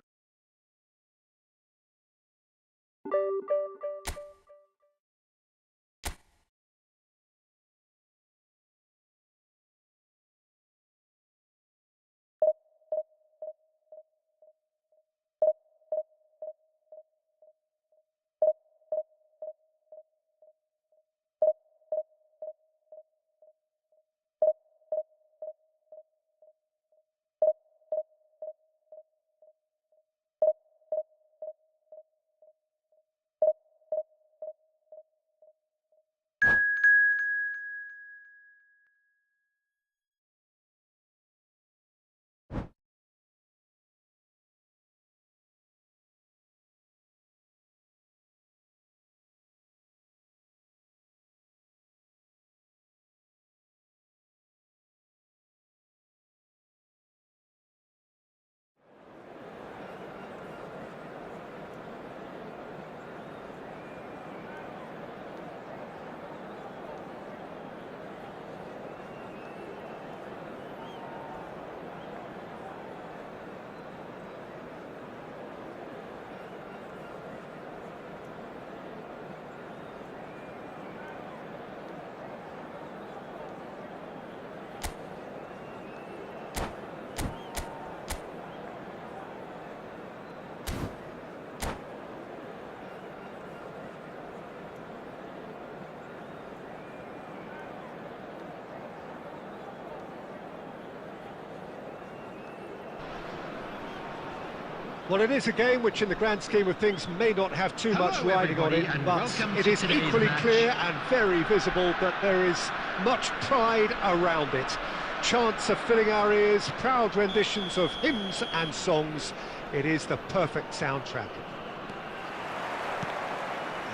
Well, it is a game which, in the grand scheme of things, may not have too much riding on it, but it is equally clear and very visible that there is much pride around it. Chants are filling our ears, proud renditions of hymns and songs. It is the perfect soundtrack.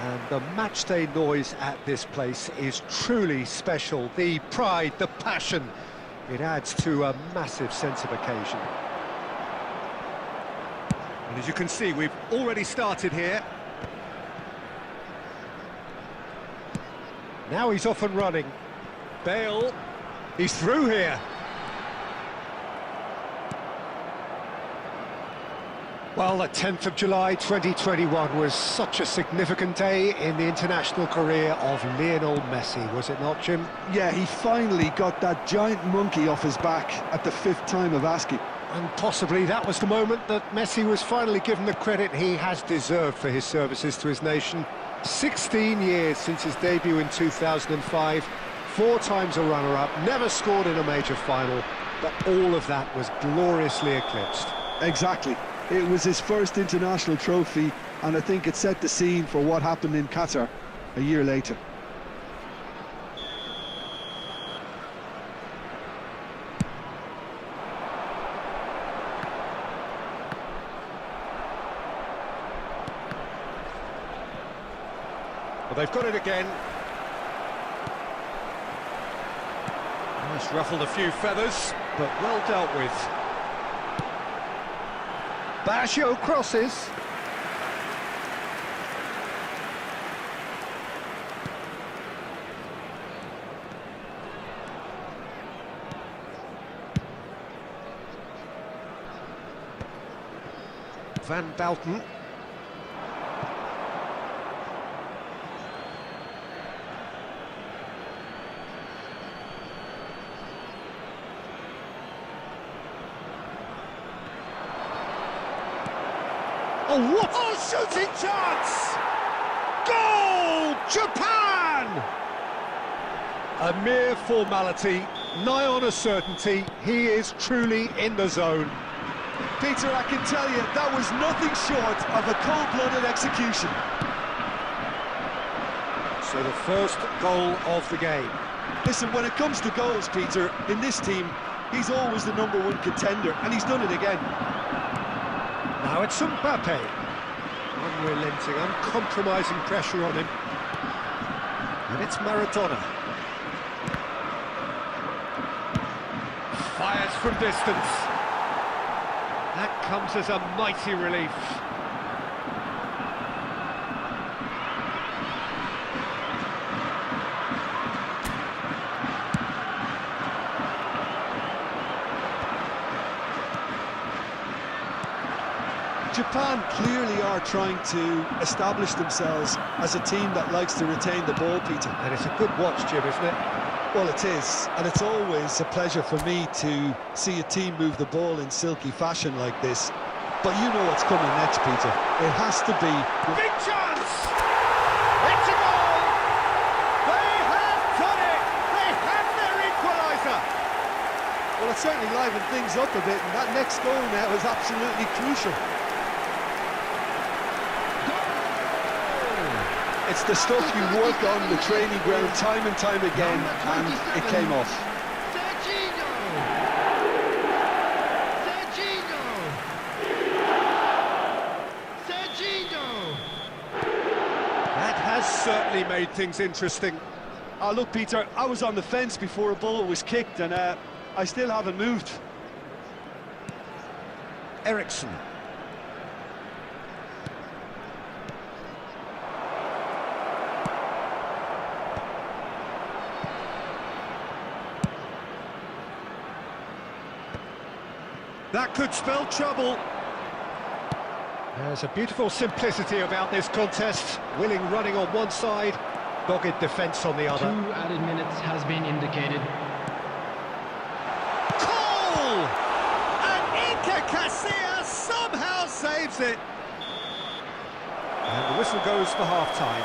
And the matchday noise at this place is truly special. The pride, the passion, it adds to a massive sense of occasion. And as you can see, we've already started here. Now he's off and running. Bale, he's through here. Well, the 10th of July 2021 was such a significant day in the international career of Lionel Messi, was it not, Jim? Yeah, he finally got that giant monkey off his back at the 5th time of asking. And possibly that was the moment that Messi was finally given the credit he has deserved for his services to his nation. 16 years since his debut in 2005, 4 times a runner-up, never scored in a major final, but all of that was gloriously eclipsed. Exactly. It was his first international trophy, and I think it set the scene for what happened in Qatar a year later. Well, they've got it again. It's ruffled a few feathers, but well dealt with. Baggio crosses. Van Bouten. Oh, what a shooting chance! Goal! Japan! A mere formality, nigh on a certainty. He is truly in the zone. Peter, I can tell you, that was nothing short of a cold-blooded execution. So the first goal of the game. Listen, when it comes to goals, Peter, in this team, he's always the #1 contender, and he's done it again. Now it's Mbappe. Unrelenting, uncompromising pressure on him. And it's Maradona. Fires from distance. That comes as a mighty relief. Japan clearly are trying to establish themselves as a team that likes to retain the ball, Peter. And it's a good watch, Jim, isn't it? Well, it is, and it's always a pleasure for me to see a team move the ball in silky fashion like this. But you know what's coming next, Peter. It has to be... Big chance! It's a goal! They have done it! They have their equaliser! Well, it certainly livened things up a bit, and that next goal now is absolutely crucial. It's the stuff you work on the training ground time and time again, and it came off. That has certainly made things interesting. Look, Peter, I was on the fence before a ball was kicked, and I still haven't moved. Ericsson. That could spell trouble. There's a beautiful simplicity about this contest. Willing running on one side, dogged defence on the other. 2 added minutes has been indicated. Goal! And Iker Casillas somehow saves it. And the whistle goes for half-time.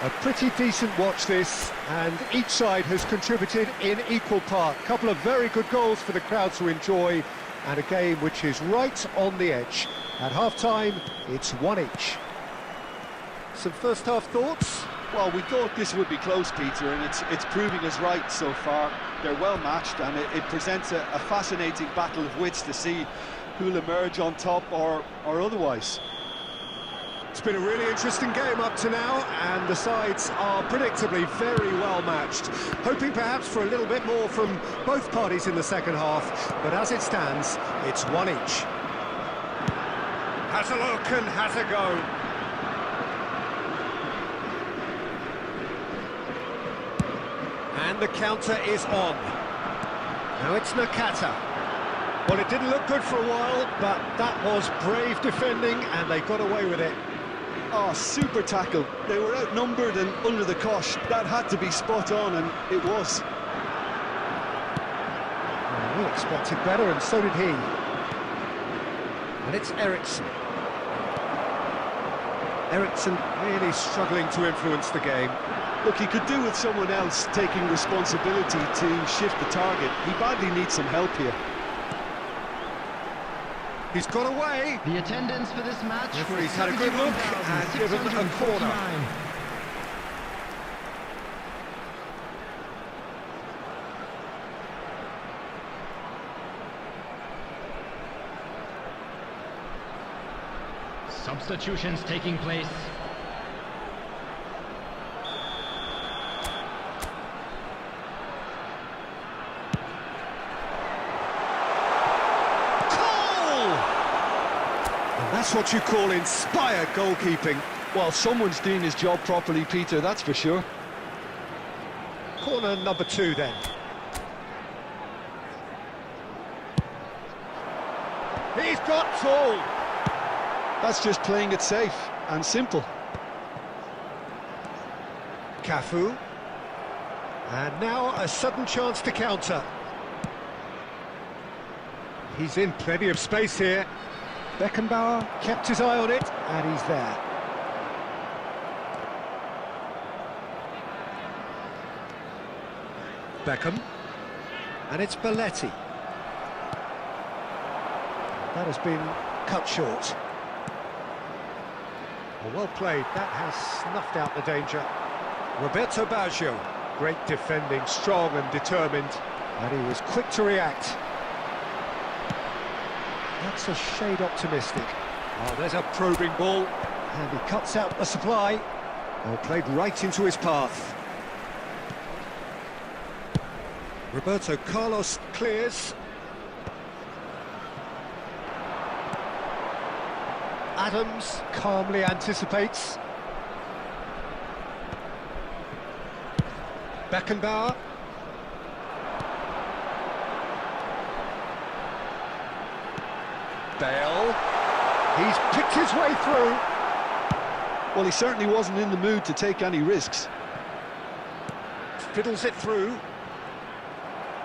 A pretty decent watch this, and each side has contributed in equal part. A couple of very good goals for the crowd to enjoy, and a game which is right on the edge. At half-time, it's 1 each. Some first-half thoughts? Well, we thought this would be close, Peter, and it's proving us right so far. They're well matched, and it presents a fascinating battle of wits to see who'll emerge on top or otherwise. It's been a really interesting game up to now, and the sides are predictably very well matched. Hoping perhaps for a little bit more from both parties in the second half, but as it stands, it's 1 each. Has a look and has a go. And the counter is on. Now it's Nakata. Well, it didn't look good for a while, but that was brave defending, and they got away with it. Oh, super tackle. They were outnumbered and under the cosh. That had to be spot on, and it was. We expected better, and so did he. And it's Ericsson. Ericsson really struggling to influence the game. Look, he could do with someone else taking responsibility to shift the target. He badly needs some help here. He's got away. The attendance for this match was He's had a good look and given a corner. Substitutions taking place. That's what you call inspired goalkeeping. Well, someone's doing his job properly, Peter, that's for sure. Corner number 2 then. He's got tall. That's just playing it safe and simple. Cafu. And now a sudden chance to counter. He's in plenty of space here. Beckenbauer kept his eye on it, and he's there. Beckham. And it's Belletti. That has been cut short. Well played, that has snuffed out the danger. Roberto Baggio, great defending, strong and determined, and he was quick to react. That's a shade optimistic. Oh, there's a probing ball, and he cuts out the supply. Oh, played right into his path. Roberto Carlos clears. Adams calmly anticipates. Beckenbauer. Bale. He's picked his way through. Well, he certainly wasn't in the mood to take any risks. Fiddles it through.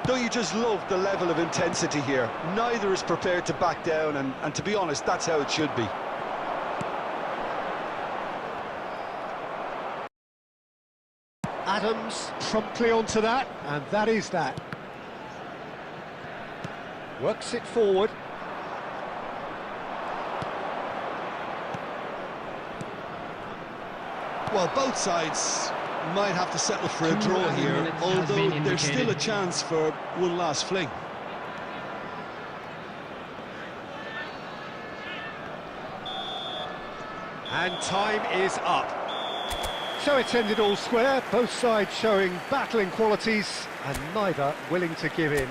Don't you just love the level of intensity here? Neither is prepared to back down, and to be honest, that's how it should be. Adams promptly onto that, and that is that. Works it forward. Well, both sides might have to settle for a draw here, although there's still a chance for one last fling. And time is up. So it's ended all square, both sides showing battling qualities and neither willing to give in.